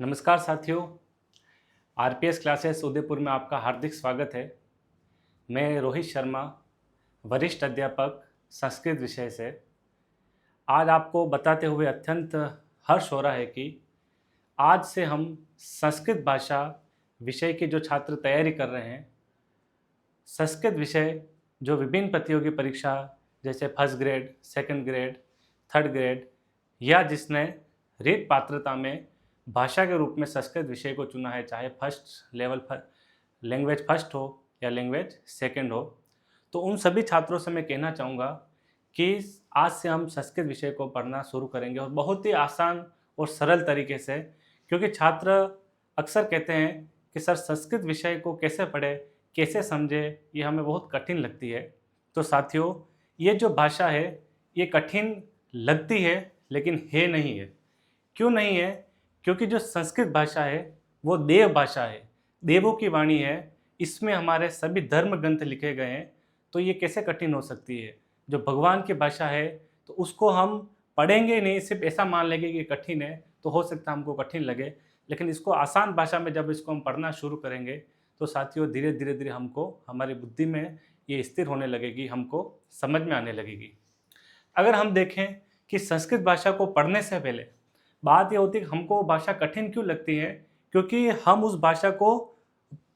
नमस्कार साथियों, RPS classes Udaipur में आपका हार्दिक स्वागत है। मैं रोहित शर्मा, वरिष्ठ अध्यापक संस्कृत विषय से आज आपको बताते हुए अत्यंत हर्ष हो रहा है कि आज से हम संस्कृत भाषा विषय के जो छात्र तैयारी कर रहे हैं, संस्कृत विषय जो विभिन्न प्रतियोगी परीक्षा जैसे first grade, second grade, third grade या जिसने रीट पात्रता में भाषा के रूप में संस्कृत विषय को चुना है, चाहे फर्स्ट लेवल लैंग्वेज फर्स्ट हो या लैंग्वेज सेकंड हो, तो उन सभी छात्रों से मैं कहना चाहूँगा कि आज से हम संस्कृत विषय को पढ़ना शुरू करेंगे और बहुत ही आसान और सरल तरीके से, क्योंकि छात्र अक्सर कहते हैं कि सर संस्कृत विषय को कैसे पढ़े, कैसे समझे, ये हमें बहुत कठिन लगती है। तो साथियों, ये जो भाषा है ये कठिन लगती है लेकिन है नहीं है। क्यों नहीं है? क्योंकि जो संस्कृत भाषा है वो देव भाषा है, देवों की वाणी है। इसमें हमारे सभी धर्म ग्रंथ लिखे गए हैं, तो ये कैसे कठिन हो सकती है? जो भगवान की भाषा है तो उसको हम पढ़ेंगे नहीं, सिर्फ ऐसा मान लेंगे कि कठिन है, तो हो सकता है हमको कठिन लगे। लेकिन इसको आसान भाषा में जब इसको हम पढ़ना शुरू करेंगे तो साथियों धीरे धीरे धीरे हमको हमारी बुद्धि में ये स्थिर होने लगेगी, हमको समझ में आने लगेगी। अगर हम देखें कि संस्कृत भाषा को पढ़ने से पहले बात ये होती है कि हमको भाषा कठिन क्यों लगती है, क्योंकि हम उस भाषा को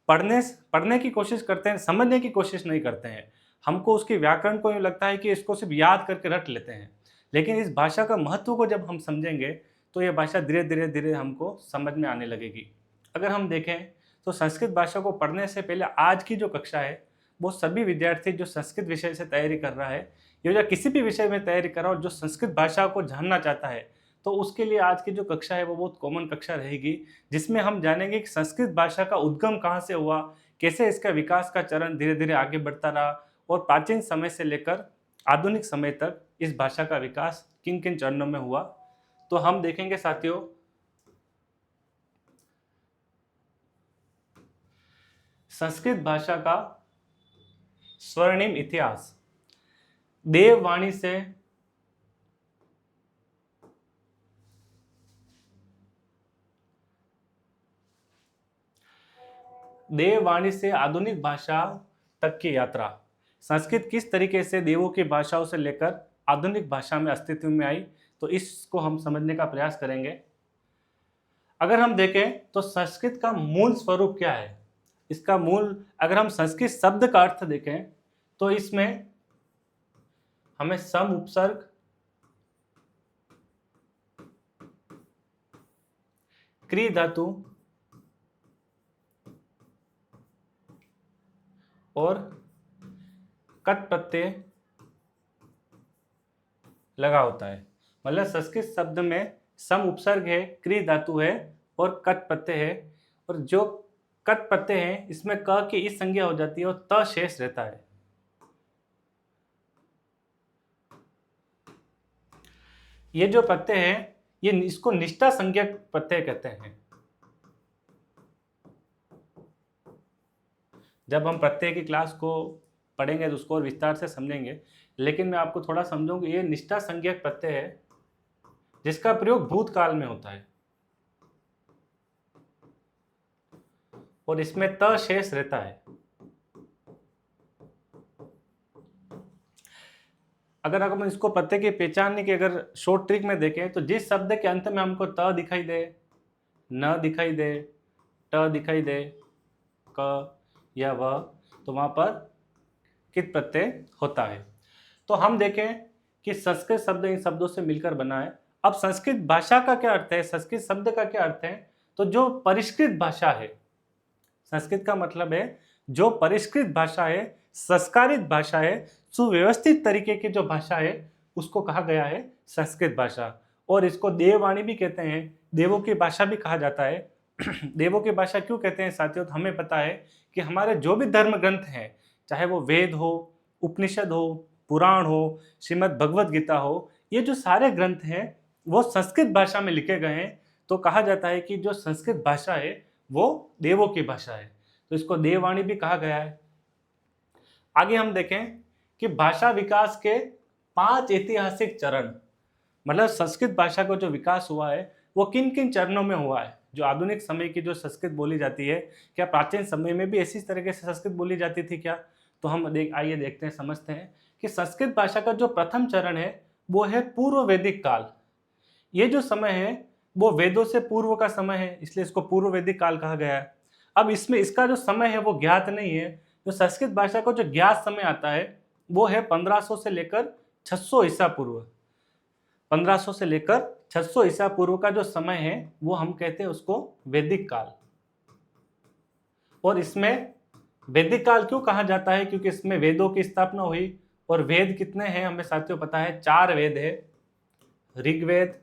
पढ़ने की कोशिश करते हैं, समझने की कोशिश नहीं करते हैं। हमको उसके व्याकरण को यूँ लगता है कि इसको सिर्फ याद करके रट लेते हैं। लेकिन इस भाषा का महत्व को जब हम समझेंगे तो ये भाषा धीरे धीरे धीरे हमको समझ में आने लगेगी। अगर हम देखें तो संस्कृत भाषा को पढ़ने से पहले आज की जो कक्षा है वो सभी विद्यार्थी जो संस्कृत विषय से तैयारी कर रहा है या किसी भी विषय में तैयारी कर रहा हो, जो संस्कृत भाषा को जानना चाहता है, तो उसके लिए आज की जो कक्षा है वो बहुत कॉमन कक्षा रहेगी, जिसमें हम जानेंगे कि संस्कृत भाषा का उद्गम कहाँ से हुआ, कैसे इसका विकास का चरण धीरे धीरे आगे बढ़ता रहा और प्राचीन समय से लेकर आधुनिक समय तक इस भाषा का विकास किन किन चरणों में हुआ। तो हम देखेंगे साथियों, संस्कृत भाषा का स्वर्णिम इतिहास। देववाणी से आधुनिक भाषा तक की यात्रा। संस्कृत किस तरीके से देवों की भाषाओं से लेकर आधुनिक भाषा में अस्तित्व में आई, तो इसको हम समझने का प्रयास करेंगे। अगर हम देखें तो संस्कृत का मूल स्वरूप क्या है, इसका मूल, अगर हम संस्कृत शब्द का अर्थ देखें तो इसमें हमें सम उपसर्ग, क्री धातु और कट प्रत्यय लगा होता है। मतलब संस्कृत शब्द में सम उपसर्ग है, क्री धातु है और कट प्रत्यय है, और जो कट प्रत्यय है इसमें क की इस संज्ञा हो जाती है और त शेष रहता है। ये जो प्रत्यय है ये इसको निष्ठा संज्ञक प्रत्यय कहते हैं। जब हम प्रत्यय की क्लास को पढ़ेंगे तो उसको और विस्तार से समझेंगे, लेकिन मैं आपको थोड़ा समझाऊं कि ये निष्ठा संज्ञक प्रत्यय है जिसका प्रयोग भूतकाल में होता है और इसमें त शेष रहता है। अगर हम इसको प्रत्यय की पहचानने की अगर शॉर्ट ट्रिक में देखें तो जिस शब्द के अंत में हमको त दिखाई दे, न दिखाई दे, ट दिखाई दे, क या व, तो वहां पर कित प्रत्यय होता है। तो हम देखें कि संस्कृत शब्द इन शब्दों से मिलकर बना है। अब संस्कृत भाषा का क्या अर्थ है, संस्कृत शब्द का क्या अर्थ है, तो जो परिष्कृत भाषा है, संस्कृत का मतलब है जो परिष्कृत भाषा है, संस्कारित भाषा है, सुव्यवस्थित तरीके की जो भाषा है उसको कहा गया है संस्कृत भाषा। और इसको देववाणी भी कहते हैं, देवों की भाषा भी कहा जाता है। देवों की भाषा क्यों कहते हैं साथियों, तो हमें पता है कि हमारे जो भी धर्म ग्रंथ हैं, चाहे वो वेद हो, उपनिषद हो, पुराण हो, श्रीमद् भगवद गीता हो, ये जो सारे ग्रंथ हैं वो संस्कृत भाषा में लिखे गए हैं। तो कहा जाता है कि जो संस्कृत भाषा है वो देवों की भाषा है, तो इसको देववाणी भी कहा गया है। आगे हम देखें कि भाषा विकास के 5 ऐतिहासिक चरण, मतलब संस्कृत भाषा का जो विकास हुआ है वो किन किन चरणों में हुआ है। जो आधुनिक समय की जो संस्कृत बोली जाती है, क्या प्राचीन समय में भी ऐसी तरीके से संस्कृत बोली जाती थी क्या? तो हम आइए देखते हैं, समझते हैं कि संस्कृत भाषा का जो प्रथम चरण है वो है पूर्व वैदिक काल। ये जो समय है वो वेदों से पूर्व का समय है, इसलिए इसको पूर्व वैदिक काल कहा गया है। अब इसमें इसका जो समय है वो ज्ञात नहीं है। जो संस्कृत भाषा को जो ज्ञात समय आता है वो है 1500 से लेकर 600 ईसा पूर्व। 1500 से लेकर 600 ईसा पूर्व का जो समय है वो हम कहते हैं उसको वैदिक काल। और इसमें वैदिक काल क्यों कहा जाता है? क्योंकि इसमें वेदों की स्थापना हुई। और वेद कितने हैं हमें साथियों पता है, 4 वेद है। ऋग्वेद,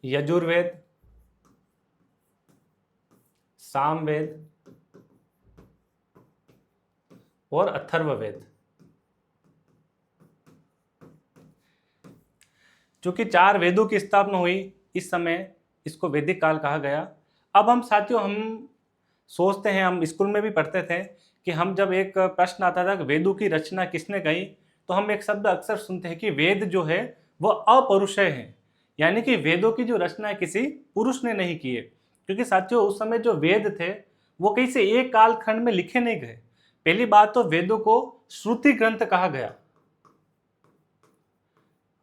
यजुर्वेद, सामवेद और अथर्ववेद। चूंकि 4 वेदों की स्थापना हुई इस समय, इसको वैदिक काल कहा गया। अब हम साथियों हम सोचते हैं, हम स्कूल में भी पढ़ते थे कि हम जब एक प्रश्न आता था कि वेदों की रचना किसने कही, तो हम एक शब्द अक्सर सुनते हैं कि वेद जो है वो अपौरुषेय है, यानी कि वेदों की जो रचना है किसी पुरुष ने नहीं की है। क्योंकि साथियों उस समय जो वेद थे वो कहीं से एक कालखंड में लिखे नहीं गए। पहली बात तो वेदों को श्रुति ग्रंथ कहा गया,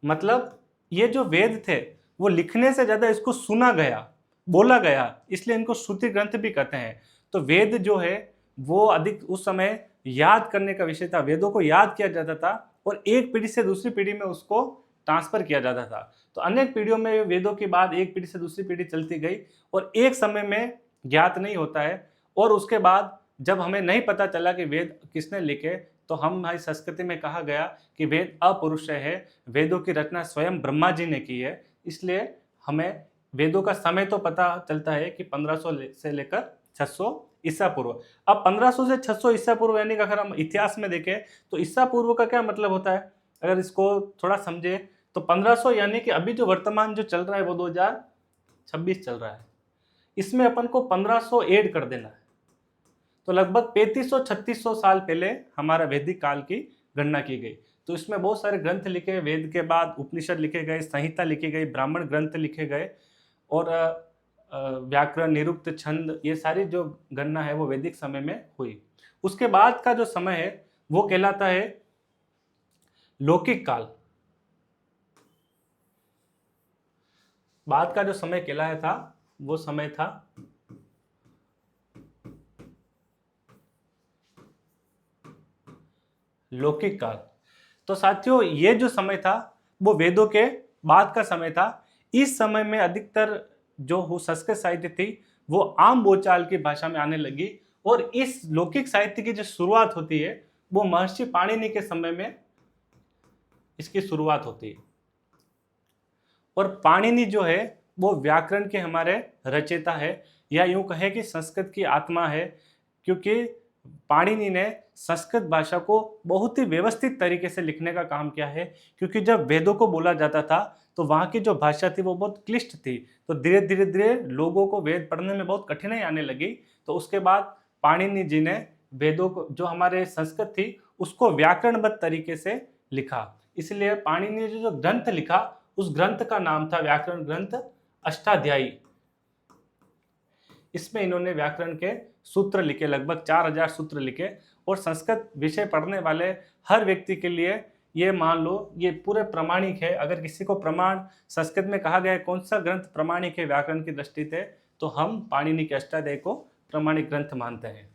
मतलब ये जो वेद थे वो लिखने से ज्यादा इसको सुना गया, बोला गया, इसलिए इनको श्रुति ग्रंथ भी कहते हैं। तो वेद जो है वो अधिक उस समय याद करने का विषय था, वेदों को याद किया जाता था और एक पीढ़ी से दूसरी पीढ़ी में उसको ट्रांसफर किया जाता था। तो अनेक पीढ़ियों में वेदों की बात एक पीढ़ी से दूसरी पीढ़ी चलती गई और एक समय में ज्ञात नहीं होता है। और उसके बाद जब हमें नहीं पता चला कि वेद किसने लिखे, तो हमारी संस्कृति में कहा गया कि वेद अपौरुषेय है, वेदों की रचना स्वयं ब्रह्मा जी ने की है। इसलिए हमें वेदों का समय तो पता चलता है कि 1500 से लेकर 600 ईसा पूर्व। अब 1500 से 600 ईसा पूर्व यानी कि अगर हम इतिहास में देखें तो ईसा पूर्व का क्या मतलब होता है, अगर इसको थोड़ा समझे तो 1500 यानी कि अभी जो वर्तमान जो चल रहा है वो 2026 चल रहा है, इसमें अपन को 1500 ऐड कर देना है। तो लगभग 3500-3600 साल पहले हमारा वैदिक काल की गणना की गई। तो इसमें बहुत सारे ग्रंथ लिखे, वेद के बाद उपनिषद लिखे गए, संहिता लिखी गई, ब्राह्मण ग्रंथ लिखे गए और व्याकरण, निरुक्त, छंद, ये सारी जो गणना है वो वैदिक समय में हुई। उसके बाद का जो समय है वो कहलाता है लौकिक काल। बाद का जो समय कहलाया था वो समय था लौकिक काल। तो साथियों ये जो समय था वो वेदों के बाद का समय था। इस समय में अधिकतर जो संस्कृत साहित्य थी वो आम बोलचाल की भाषा में आने लगी और इस लौकिक साहित्य की जो शुरुआत होती है वो महर्षि पाणिनि के समय में इसकी शुरुआत होती है। और पाणिनि जो है वो व्याकरण के हमारे रचयिता है, या यूं कहें कि संस्कृत की आत्मा है। क्योंकि पाणिनि ने संस्कृत भाषा को बहुत ही व्यवस्थित तरीके से लिखने का काम किया है। क्योंकि जब वेदों को बोला जाता था तो वहाँ की जो भाषा थी वो बहुत क्लिष्ट थी, तो धीरे धीरे धीरे लोगों को वेद पढ़ने में बहुत कठिनाई आने लगी। तो उसके बाद पाणिनि जी ने वेदों को, जो हमारे संस्कृत थी, उसको व्याकरणबद्ध तरीके से लिखा। इसलिए पाणिनि ने जो ग्रंथ लिखा उस ग्रंथ का नाम था व्याकरण ग्रंथ अष्टाध्यायी। इसमें इन्होंने व्याकरण के सूत्र लिखे, लगभग 4000 सूत्र लिखे। और संस्कृत विषय पढ़ने वाले हर व्यक्ति के लिए ये मान लो ये पूरे प्रमाणिक है। अगर किसी को प्रमाण संस्कृत में कहा गया है कौन सा ग्रंथ प्रमाणिक है व्याकरण की दृष्टि से, तो हम पाणिनि के अष्टाध्यायी को प्रमाणिक ग्रंथ मानते हैं।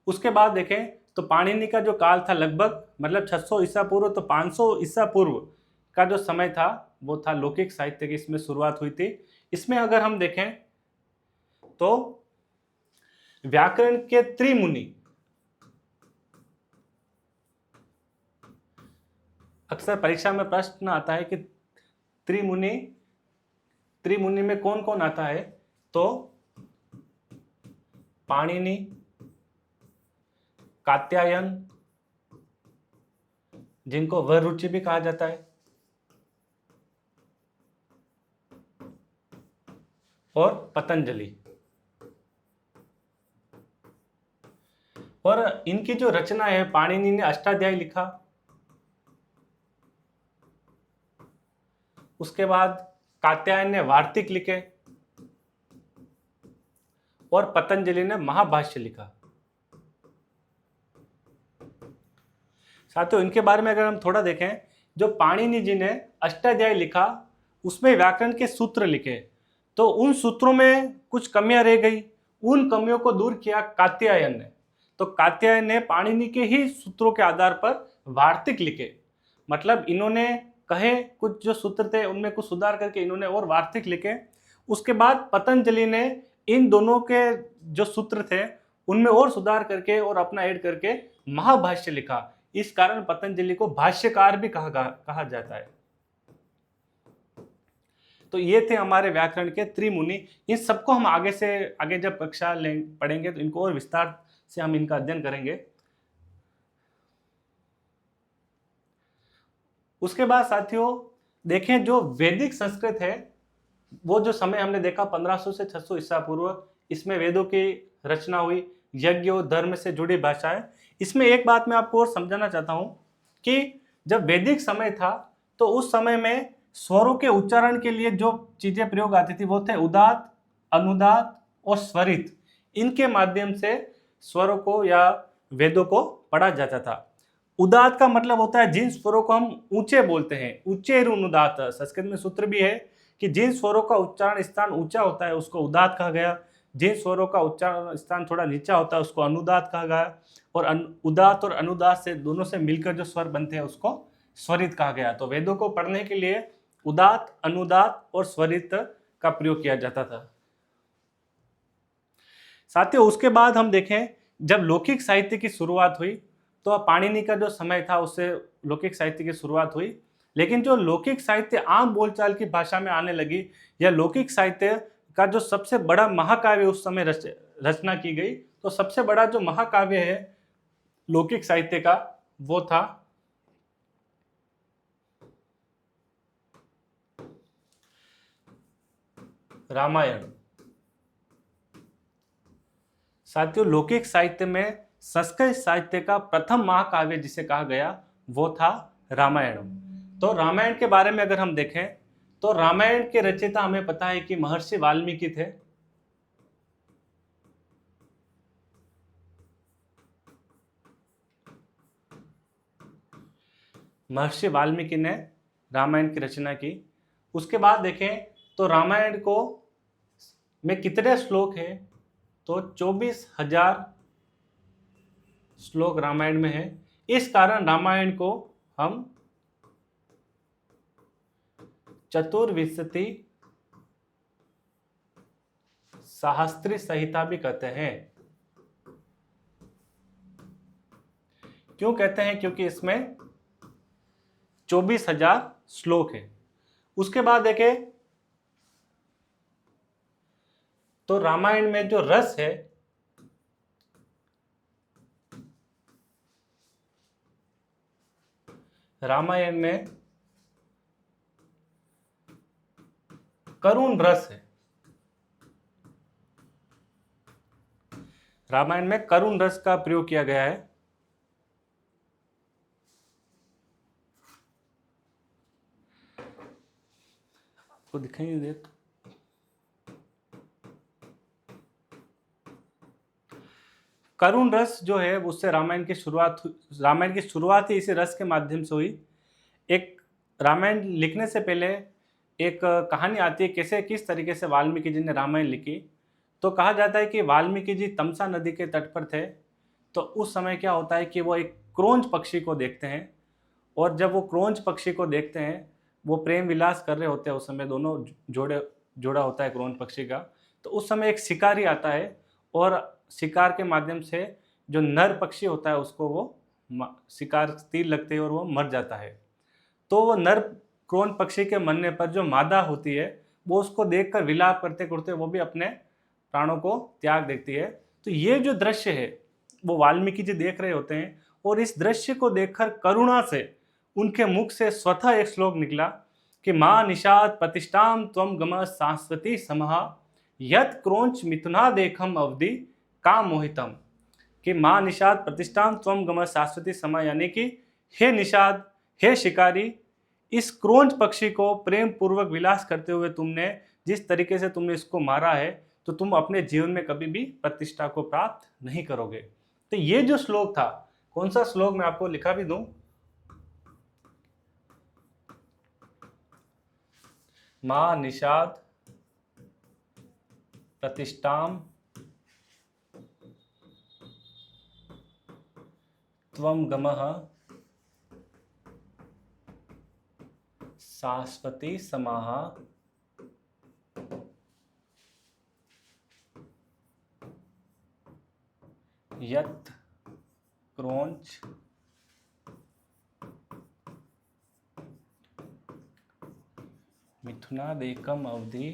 उसके बाद देखें तो पाणिनि का जो काल था लगभग मतलब 600 ईसा पूर्व, तो 500 ईसा पूर्व का जो समय था वो था लौकिक साहित्य की, इसमें शुरुआत हुई थी। इसमें अगर हम देखें तो व्याकरण के त्रिमुनि, अक्सर परीक्षा में प्रश्न आता है कि त्रिमुनि, त्रिमुनि में कौन कौन आता है, तो पाणिनि, कात्यायन जिनको वररुचि भी कहा जाता है, और पतंजलि। और इनकी जो रचना है, पाणिनि ने अष्टाध्यायी लिखा, उसके बाद कात्यायन ने वार्तिक लिखे और पतंजलि ने महाभाष्य लिखा। साथियों, इनके बारे में अगर हम थोड़ा देखें, जो पाणिनि जी ने अष्टाध्यायी लिखा उसमें व्याकरण के सूत्र लिखे, तो उन सूत्रों में कुछ कमियां रह गई, उन कमियों को दूर किया कात्यायन ने। तो कात्यायन ने पाणिनि के ही सूत्रों के आधार पर वार्तिक लिखे, मतलब इन्होंने कहे कुछ जो सूत्र थे उनमें कुछ सुधार करके इन्होंने और वार्तिक लिखे। उसके बाद पतंजलि ने इन दोनों के जो सूत्र थे उनमें और सुधार करके और अपना ऐड करके महाभाष्य लिखा। इस कारण पतंजलि को भाष्यकार भी कहा जाता है। तो ये थे हमारे व्याकरण के त्रिमुनि। इन सबको हम आगे जब कक्षा पढ़ेंगे तो इनको और विस्तार से हम इनका अध्ययन करेंगे। उसके बाद साथियों देखें, जो वैदिक संस्कृत है वो जो समय हमने देखा 1500 से 600 ईसा पूर्व, इसमें वेदों की रचना हुई, यज्ञ और धर्म से जुड़ी भाषाएं। इसमें एक बात मैं आपको और समझाना चाहता हूं कि जब वैदिक समय था तो उस समय में स्वरों के उच्चारण के लिए जो चीजें प्रयोग आती थी वो थे उदात्त, अनुदात्त और स्वरित। इनके माध्यम से स्वरों को या वेदों को पढ़ा जाता था। उदात्त का मतलब होता है जिन स्वरों को हम ऊंचे बोलते हैं, उच्चैरुनुदात्त। संस्कृत में सूत्र भी है कि जिन स्वरों का उच्चारण स्थान ऊंचा होता है उसको उदात्त कहा गया, जिन स्वरों का उच्चारण स्थान थोड़ा नीचा होता है उसको अनुदात्त कहा गया, और उदात्त और अनुदात्त से दोनों से मिलकर जो स्वर बनते हैं उसको स्वरित कहा गया। तो वेदों को पढ़ने के लिए उदात्त, अनुदात्त और स्वरित का प्रयोग किया जाता था। साथियों, उसके बाद हम देखें, जब लौकिक साहित्य की शुरुआत हुई तो पाणिनि का जो समय था उससे लौकिक साहित्य की शुरुआत हुई। लेकिन जो लौकिक साहित्य आम बोलचाल की भाषा में आने लगी, या लौकिक साहित्य का जो सबसे बड़ा महाकाव्य उस समय रचना की गई, तो सबसे बड़ा जो महाकाव्य है लौकिक साहित्य का वो था रामायण। साथियों, लौकिक साहित्य में संस्कृत साहित्य का प्रथम महाकाव्य जिसे कहा गया वो था रामायण। तो रामायण के बारे में अगर हम देखें तो रामायण के रचयिता हमें पता है कि महर्षि वाल्मीकि थे। महर्षि वाल्मीकि ने रामायण की रचना की। उसके बाद देखें तो रामायण को में कितने श्लोक हैं, तो 24,000 श्लोक रामायण में है। इस कारण रामायण को हम चतुर्विंशति सहस्त्री संहिता भी कहते हैं। क्यों कहते हैं? क्योंकि इसमें 24,000 श्लोक है। उसके बाद देखें तो रामायण में जो रस है रामायण में करुण रस है। रामायण में करुण रस का प्रयोग किया गया है। आपको दिखाई नहीं देता? करुण रस जो है उससे रामायण की शुरुआत ही इसी रस के माध्यम से हुई। एक रामायण लिखने से पहले एक कहानी आती है कैसे किस तरीके से वाल्मीकि जी ने रामायण लिखी। तो कहा जाता है कि वाल्मीकि जी तमसा नदी के तट पर थे। तो उस समय क्या होता है कि वो एक क्रोंच पक्षी को देखते हैं, और जब वो क्रोंच पक्षी को देखते हैं, वो प्रेम विलास कर रहे होते हैं। उस समय दोनों जोड़ा होता है क्रोंच पक्षी का। तो उस समय एक शिकारी आता है और शिकार के माध्यम से जो नर पक्षी होता है उसको वो शिकार तीर लगते हैं और वो मर जाता है। तो वो नर क्रोंच पक्षी के मरने पर जो मादा होती है वो उसको देखकर विलाप करते करते वो भी अपने प्राणों को त्याग देती है। तो ये जो दृश्य है वो वाल्मीकि जी देख रहे होते हैं, और इस दृश्य को देखकर करुणा से उनके मुख से स्वतः एक श्लोक निकला कि माँ निषाद प्रतिष्ठाम त्वम गम शाश्वती समहा यत क्रोंच मिथुना देखम अवधि काम मोहितम। कि माँ निषाद प्रतिष्ठाम त्वम गम शाश्वती समा, यानी कि हे निषाद, हे शिकारी, इस क्रोंच पक्षी को प्रेम पूर्वक विलास करते हुए तुमने जिस तरीके से तुमने इसको मारा है, तो तुम अपने जीवन में कभी भी प्रतिष्ठा को प्राप्त नहीं करोगे। तो ये जो श्लोक था, कौन सा श्लोक मैं आपको लिखा भी दूं, मां निषाद प्रतिष्ठाम त्वं गमः शाश्वती समाः यत् क्रोंच मिथुनादेकम अवधि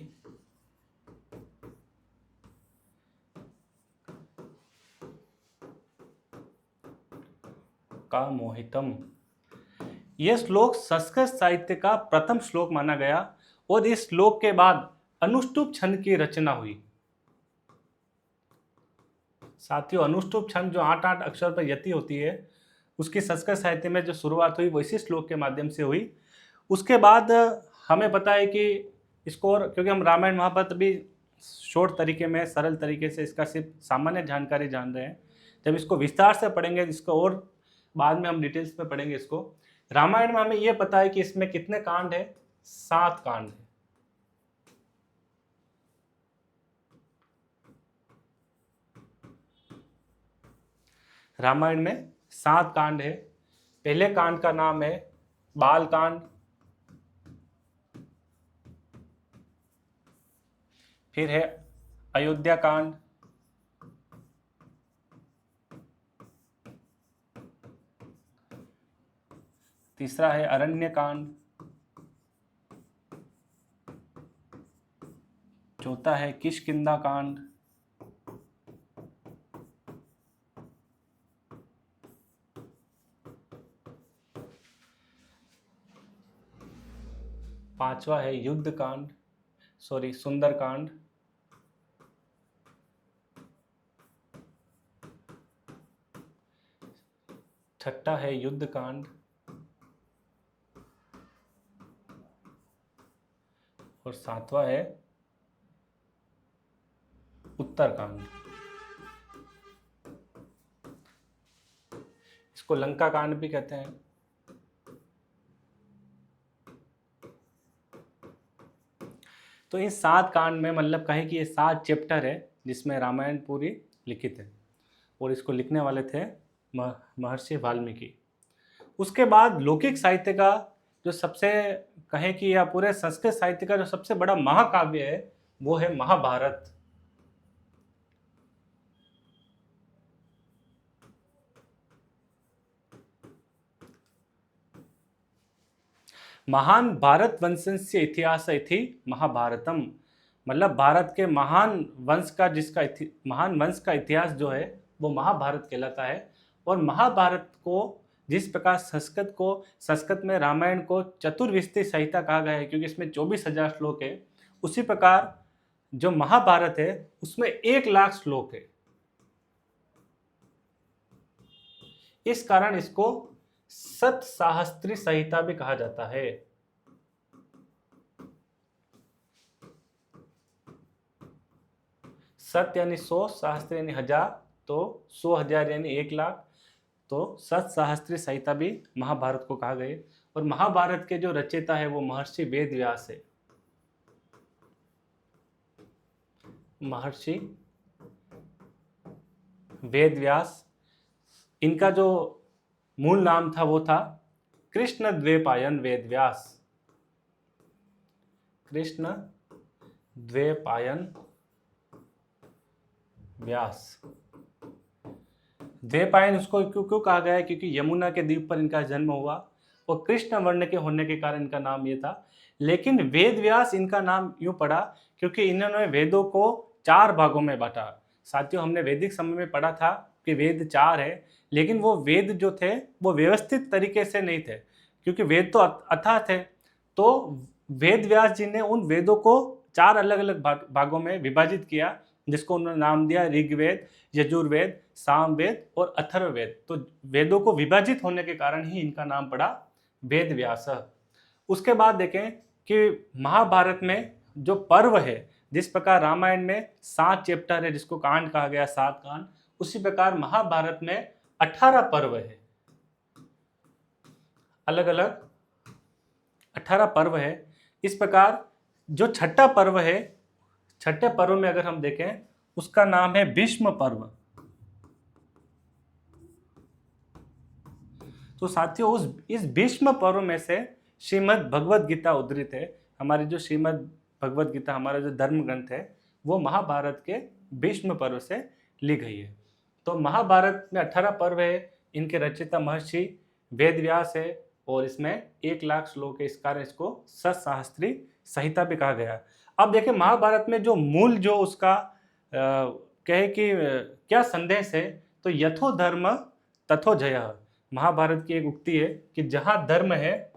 का मोहितम। यह श्लोक संस्कृत साहित्य का प्रथम श्लोक माना गया और इस श्लोक के बाद अनुष्टुप छंद की रचना हुई। साथियों, अनुष्टुप छंद जो 8-8 अक्षर पर यति होती है, उसकी संस्कृत साहित्य में जो शुरुआत हुई वो इसी श्लोक के माध्यम से हुई। उसके बाद हमें पता है कि इसको, क्योंकि हम रामायण महाभारत भी शॉर्ट तरीके में, सरल तरीके से इसका सिर्फ सामान्य जानकारी जान रहे हैं, जब इसको विस्तार से पढ़ेंगे, इसको और बाद में हम डिटेल्स में पढ़ेंगे इसको। रामायण में हमें यह पता है कि इसमें कितने कांड है, 7 कांड है। रामायण में 7 कांड है। पहले कांड का नाम है बाल कांड, फिर है अयोध्या कांड, तीसरा है अरण्य कांड, चौथा है किष्किंधा कांड, पांचवा है युद्ध कांड, सुंदर कांड, छठा है युद्ध कांड, और 7वां है उत्तर कांड। इसको लंका कांड भी कहते हैं। तो इन 7 कांड में, मतलब कहें कि ये 7 चैप्टर है जिसमें रामायण पूरी लिखित है, और इसको लिखने वाले थे महर्षि वाल्मीकि। उसके बाद लौकिक साहित्य का जो सबसे, कहें कि या पूरे संस्कृत साहित्य का जो सबसे बड़ा महाकाव्य है, वो है महाभारत। महान भारत वंशस्य इतिहास इति महाभारतम, मतलब भारत के महान वंश का, महान वंश का इतिहास जो है वो महाभारत कहलाता है। और महाभारत को जिस प्रकार संस्कृत में रामायण को चतुर्विंशति संहिता कहा गया है, क्योंकि इसमें 24,000 श्लोक है, उसी प्रकार जो महाभारत है उसमें 1,00,000 श्लोक है। इस कारण इसको सतसाहस्त्री संहिता भी कहा जाता है। सत यानी 100, सहस्त्र यानी 1000, तो 100,000 यानी 1,00,000, तो सतसाहस्त्री संहिता भी महाभारत को कहा गया। और महाभारत के जो रचयिता है वो महर्षि वेद व्यास है। महर्षि वेद व्यास, इनका जो मूल नाम था वो था कृष्ण द्वैपायन वेद व्यास। कृष्ण द्वैपायन व्यास। द्वैपायन उसको क्यों कहा गया है, क्योंकि यमुना के द्वीप पर इनका जन्म हुआ और कृष्ण वर्ण के होने के कारण इनका नाम ये था। लेकिन वेद व्यास इनका नाम यूं पड़ा क्योंकि इन्होंने वेदों को 4 भागों में बांटा। साथियों, हमने वैदिक समय में पढ़ा था कि वेद 4 है, लेकिन वो वेद जो थे वो व्यवस्थित तरीके से नहीं थे, क्योंकि वेद तो अथाह थे। तो वेद व्यास जी ने उन वेदों को 4 अलग अलग भागों में विभाजित किया, जिसको उन्होंने नाम दिया ऋग्वेद, यजुर्वेद, सामवेद और अथर्ववेद। तो वेदों को विभाजित होने के कारण ही इनका नाम पड़ा वेद व्यास। उसके बाद देखें कि महाभारत में जो पर्व है, जिस प्रकार रामायण में 7 चैप्टर है जिसको कांड कहा गया, 7 कांड, उसी प्रकार महाभारत में 18 पर्व है, अलग अलग 18 पर्व है। इस प्रकार जो छठा पर्व है, छठे पर्व में अगर हम देखें उसका नाम है भीष्म पर्व। तो साथियों इस भीष्म पर्व में से श्रीमद् भगवद गीता उद्धृत है। हमारी जो श्रीमद् भगवद गीता, हमारा जो धर्म ग्रंथ है, वो महाभारत के भीष्म पर्व से ली गई है। तो महाभारत में 18 पर्व है, इनके रचयिता महर्षि वेदव्यास है और इसमें 1,00,000 श्लोक है। इस कारण इसको सतसहस्त्री संहिता भी कहा गया। अब देखिए महाभारत में जो मूल जो उसका कहे कि क्या संदेश है, तो यथो धर्म तथो जयः। महाभारत की एक उक्ति है कि जहां धर्म है,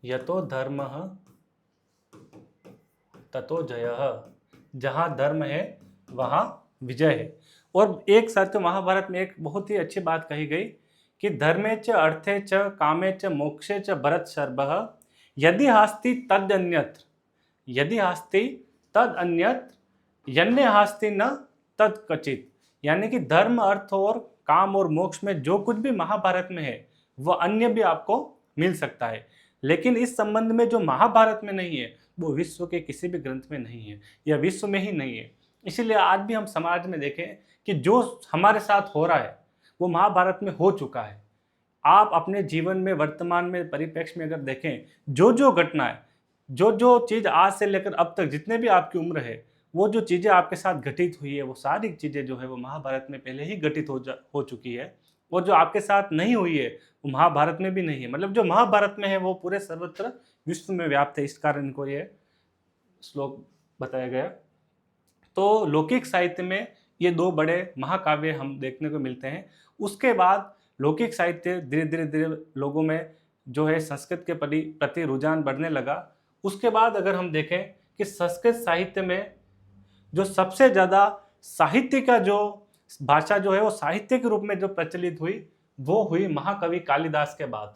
यतो धर्म ततो जयः, जहां धर्म है वहां विजय है। और एक साथ महाभारत में एक बहुत ही अच्छी बात कही गई कि धर्मे च अर्थे च कामे च मोक्षे च भरत शर्वः यदि हास्ति तद अन्यत्र, यदि हास्ति तद अन्यत्र यन्ने हास्ति न तद क्वचित्। यानी कि धर्म, अर्थ और काम और मोक्ष में जो कुछ भी महाभारत में है वह अन्य भी आपको मिल सकता है, लेकिन इस संबंध में जो महाभारत में नहीं है वो विश्व के किसी भी ग्रंथ में नहीं है, या विश्व में ही नहीं है। इसीलिए आज भी हम समाज में देखें कि जो हमारे साथ हो रहा है वो महाभारत में हो चुका है। आप अपने जीवन में वर्तमान में परिप्रेक्ष्य में अगर देखें, जो जो घटना है, जो जो चीज़ आज से लेकर अब तक जितने भी आपकी उम्र है, वो जो चीज़ें आपके साथ घटित हुई है, वो सारी चीज़ें जो है वो महाभारत में पहले ही घटित हो चुकी है। और जो आपके साथ नहीं हुई है वो महाभारत में भी नहीं है। मतलब जो महाभारत में है वो पूरे सर्वत्र विश्व में व्याप्त है, इस कारण इनको ये श्लोक बताया गया। तो लौकिक साहित्य में ये 2 बड़े महाकाव्य हम देखने को मिलते हैं। उसके बाद लौकिक साहित्य धीरे धीरे लोगों में जो है संस्कृत के प्रति रुझान बढ़ने लगा। उसके बाद अगर हम देखें कि संस्कृत साहित्य में जो सबसे ज़्यादा साहित्य का जो भाषा जो है वो साहित्य के रूप में जो प्रचलित हुई, वो हुई महाकवि कालिदास के बाद।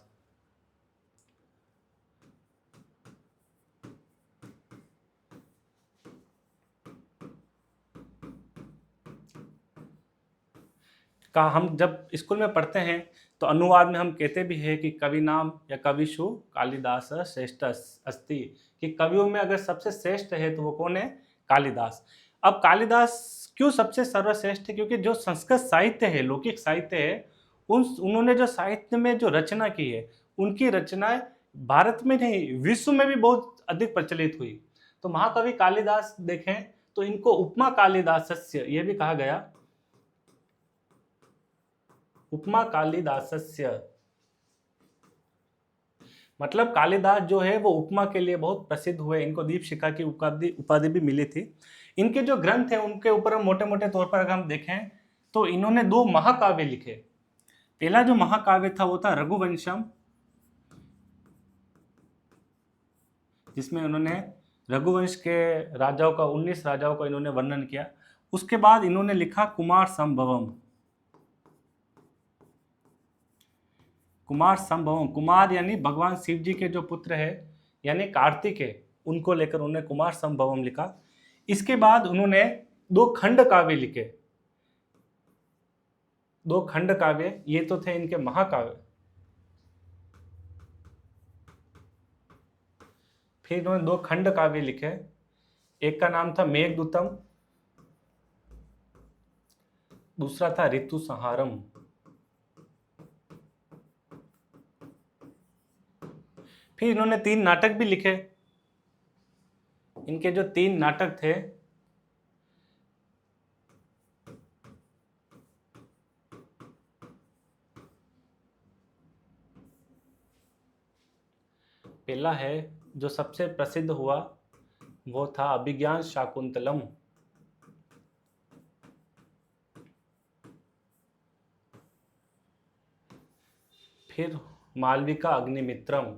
का हम जब स्कूल में पढ़ते हैं तो अनुवाद में हम कहते भी हैं कि कवि नाम या कविषु कालिदास श्रेष्ठ अस्ति, कि कवियों में अगर सबसे श्रेष्ठ है तो वो कौन है? कालिदास। अब कालिदास क्यों सबसे सर्वश्रेष्ठ है? क्योंकि जो संस्कृत साहित्य है, लौकिक साहित्य है, उन्होंने जो साहित्य में जो रचना की है, उनकी रचनाएं भारत में नहीं विश्व में भी बहुत अधिक प्रचलित हुई। तो महाकवि कालिदास देखें तो इनको उपमा कालिदासस्य ये भी कहा गया, उपमा कालिदासस्य। मतलब कालिदास जो है वो उपमा के लिए बहुत प्रसिद्ध हुए, इनको दीपशिखा की उपाधि भी मिली थी। इनके जो ग्रंथ हैं उनके ऊपर हम मोटे मोटे तौर पर अगर हम देखें तो इन्होंने 2 महाकाव्य लिखे। पहला जो महाकाव्य था वो था रघुवंशम, जिसमें उन्होंने रघुवंश के राजाओं का 19 राजाओं का इन्होंने वर्णन किया। उसके बाद इन्होंने लिखा कुमार संभवम। कुमार संभवम, कुमार यानी भगवान शिव जी के जो पुत्र है यानी कार्तिकेय, उनको लेकर उन्होंने कुमार संभवम लिखा। इसके बाद उन्होंने 2 खंड काव्य लिखे। 2 खंड काव्य, ये तो थे इनके महाकाव्य। फिर इन्होंने 2 खंड काव्य लिखे। एक का नाम था मेघदूतम, दूसरा था ऋतु संहारम। फिर इन्होंने 3 नाटक भी लिखे। इनके जो 3 नाटक थे, पहला है जो सबसे प्रसिद्ध हुआ वो था अभिज्ञान शाकुंतलम। फिर मालविका अग्निमित्रम,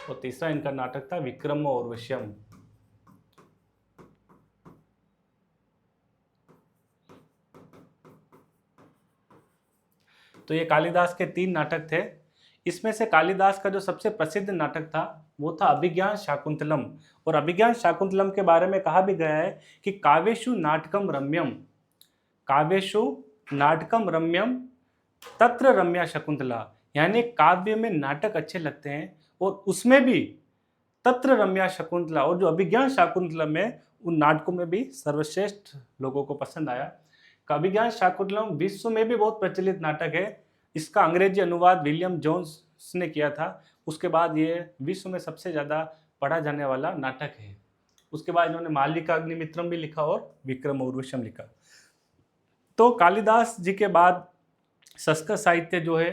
और तीसरा इनका नाटक था विक्रम और उर्वश्यम। तो ये कालिदास के 3 नाटक थे। इसमें से कालिदास का जो सबसे प्रसिद्ध नाटक था वो था अभिज्ञान शाकुंतलम। और अभिज्ञान शाकुंतलम के बारे में कहा भी गया है कि काव्येषु नाटकम रम्यम, काव्येषु नाटकम रम्यम तत्र रम्या शकुंतला, यानी काव्य में नाटक अच्छे लगते हैं और उसमें भी तत्र रम्या शकुंतला, और जो अभिज्ञान शाकुंतलम में उन नाटकों में भी सर्वश्रेष्ठ लोगों को पसंद आया। अभिज्ञान शाकुंतलम विश्व में भी बहुत प्रचलित नाटक है। इसका अंग्रेजी अनुवाद विलियम जोन्स ने किया था। उसके बाद ये विश्व में सबसे ज़्यादा पढ़ा जाने वाला नाटक है। उसके बाद इन्होंने मालिका अग्निमित्रम भी लिखा और विक्रम उर्वशम लिखा। तो कालिदास जी के बाद संस्कृत साहित्य जो है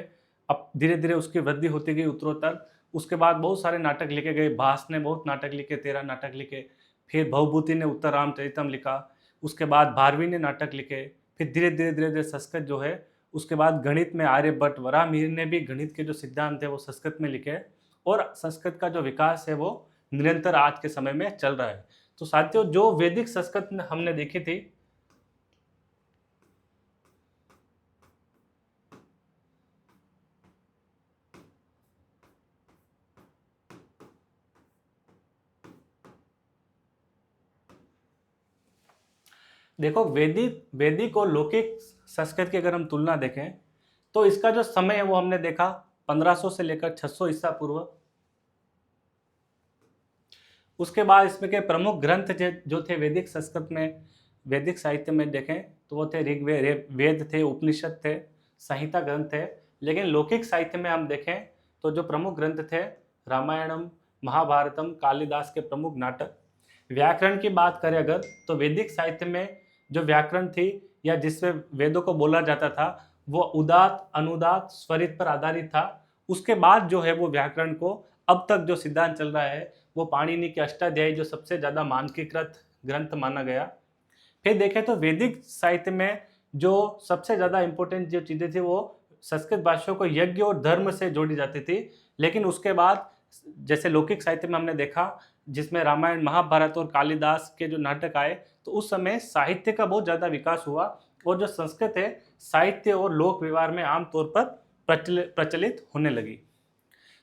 अब धीरे धीरे उसकी वृद्धि होती गई उत्तरोत्तर। उसके बाद बहुत सारे नाटक लिखे गए। भास ने बहुत नाटक लिखे, 13 नाटक लिखे। फिर भवभूति ने उत्तर रामचरितम लिखा। उसके बाद भारवी ने नाटक लिखे। फिर धीरे धीरे धीरे धीरे संस्कृत जो है, उसके बाद गणित में आर्यभट्ट, वराहमिहिर ने भी गणित के जो सिद्धांत है वो संस्कृत में लिखे। और संस्कृत का जो विकास है वो निरंतर आज के समय में चल रहा है। तो साथियों, जो वैदिक संस्कृत हमने देखी थी, देखो वैदिक और लौकिक संस्कृत की अगर हम तुलना देखें तो इसका जो समय है वो हमने देखा 1500 से लेकर 600 ईसा पूर्व। उसके बाद इसमें के प्रमुख ग्रंथ जो थे वैदिक संस्कृत में, वैदिक साहित्य में देखें तो वो थे ऋग्वेद, वेद थे, उपनिषद थे, संहिता ग्रंथ थे। लेकिन लौकिक साहित्य में हम देखें तो जो प्रमुख ग्रंथ थे रामायणम, महाभारतम, कालिदास के प्रमुख नाटक। व्याकरण की बात करें अगर तो वैदिक साहित्य में जो व्याकरण थी या जिससे वेदों को बोला जाता था वो उदात, अनुदात, स्वरित पर आधारित था। उसके बाद जो है वो व्याकरण को अब तक जो सिद्धांत चल रहा है वो पाणिनि के अष्टाध्यायी जो सबसे ज़्यादा मानकीकृत ग्रंथ माना गया। फिर देखें तो वैदिक साहित्य में जो सबसे ज़्यादा इंपॉर्टेंट जो चीज़ें थी वो संस्कृत भाषा को यज्ञ और धर्म से जोड़ी जाती थी। लेकिन उसके बाद जैसे लौकिक साहित्य में हमने देखा जिसमें रामायण, महाभारत और कालिदास के जो नाटक आए तो उस समय साहित्य का बहुत ज़्यादा विकास हुआ और जो संस्कृत है साहित्य और लोक व्यवहार में आमतौर पर प्रचलित होने लगी।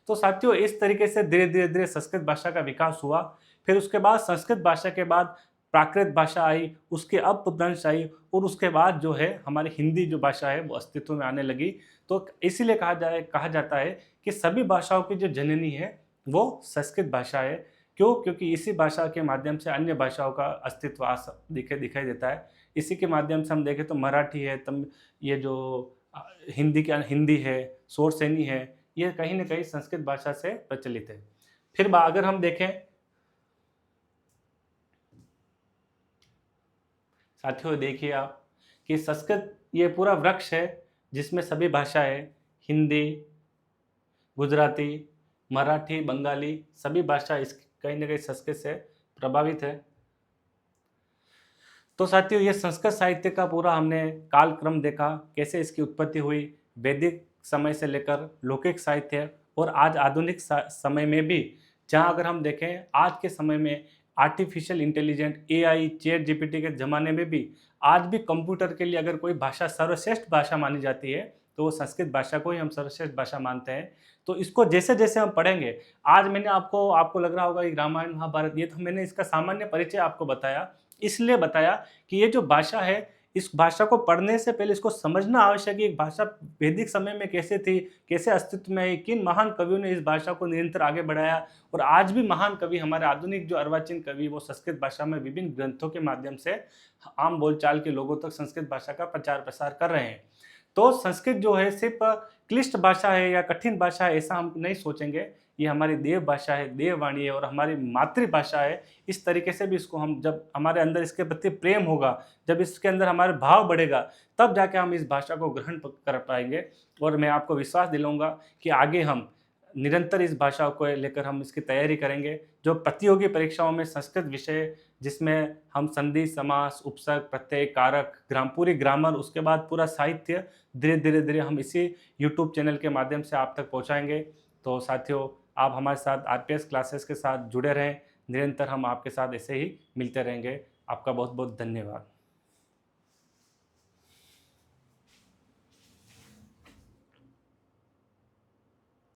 तो साथियों, इस तरीके से धीरे धीरे धीरे संस्कृत भाषा का विकास हुआ। फिर उसके बाद संस्कृत भाषा के बाद प्राकृत भाषा आई, उसके अपभ्रंश आई और उसके बाद जो है हमारी हिंदी जो भाषा है वो अस्तित्व में आने लगी। तो इसीलिए कहा जाता है कि सभी भाषाओं की जो जननी है वो संस्कृत भाषा है। क्यों? क्योंकि इसी भाषा के माध्यम से अन्य भाषाओं का अस्तित्व दिखाई देता है। इसी के माध्यम से हम देखें तो मराठी है, ये जो हिंदी है, शौरसेनी है, ये कहीं ना कहीं संस्कृत भाषा से प्रचलित है। फिर अगर हम देखें साथियों, देखिए आप कि संस्कृत ये पूरा वृक्ष है जिसमें सभी भाषाएं, हिंदी, गुजराती, मराठी, बंगाली, सभी भाषा इस कहीं ना कहीं संस्कृत से प्रभावित है। तो साथियों, ये संस्कृत साहित्य का पूरा हमने कालक्रम देखा, कैसे इसकी उत्पत्ति हुई वैदिक समय से लेकर लौकिक साहित्य और आज आधुनिक समय में भी। जहाँ अगर हम देखें आज के समय में artificial intelligent AI, chat GPT के ज़माने में भी आज भी कंप्यूटर के लिए अगर कोई भाषा सर्वश्रेष्ठ भाषा मानी जाती है तो वो संस्कृत भाषा को ही हम सर्वश्रेष्ठ भाषा मानते हैं। तो इसको जैसे जैसे हम पढ़ेंगे, आज मैंने आपको लग रहा होगा कि रामायण, महाभारत, ये तो मैंने इसका सामान्य परिचय आपको बताया, इसलिए बताया कि ये जो भाषा है इस भाषा को पढ़ने से पहले इसको समझना आवश्यक है। एक भाषा वैदिक समय में कैसे थी, कैसे अस्तित्व में आई, किन महान कवियों ने इस भाषा को निरंतर आगे बढ़ाया और आज भी महान कवि हमारे आधुनिक जो अर्वाचीन कवि वो संस्कृत भाषा में विभिन्न ग्रंथों के माध्यम से आम बोलचाल के लोगों तक संस्कृत भाषा का प्रचार प्रसार कर रहे हैं। तो संस्कृत जो है सिर्फ क्लिष्ट भाषा है या कठिन भाषा है ऐसा हम नहीं सोचेंगे। ये हमारी देव भाषा है, देववाणी है और हमारी मातृभाषा है। इस तरीके से भी इसको हम, जब हमारे अंदर इसके प्रति प्रेम होगा, जब इसके अंदर हमारे भाव बढ़ेगा, तब जाके हम इस भाषा को ग्रहण कर पाएंगे। और मैं आपको विश्वास दिलाऊंगा कि आगे हम निरंतर इस भाषा को लेकर हम इसकी तैयारी करेंगे। जो प्रतियोगी परीक्षाओं में संस्कृत विषय जिसमें हम संधि, समास, उपसर्ग, प्रत्यय, कारक, पूरी ग्रामर, उसके बाद पूरा साहित्य धीरे धीरे हम इसी यूट्यूब चैनल के माध्यम से आप तक पहुंचाएंगे। तो साथियों, आप हमारे साथ RPS क्लासेस के साथ जुड़े रहें। निरंतर हम आपके साथ ऐसे ही मिलते रहेंगे। आपका बहुत बहुत धन्यवाद।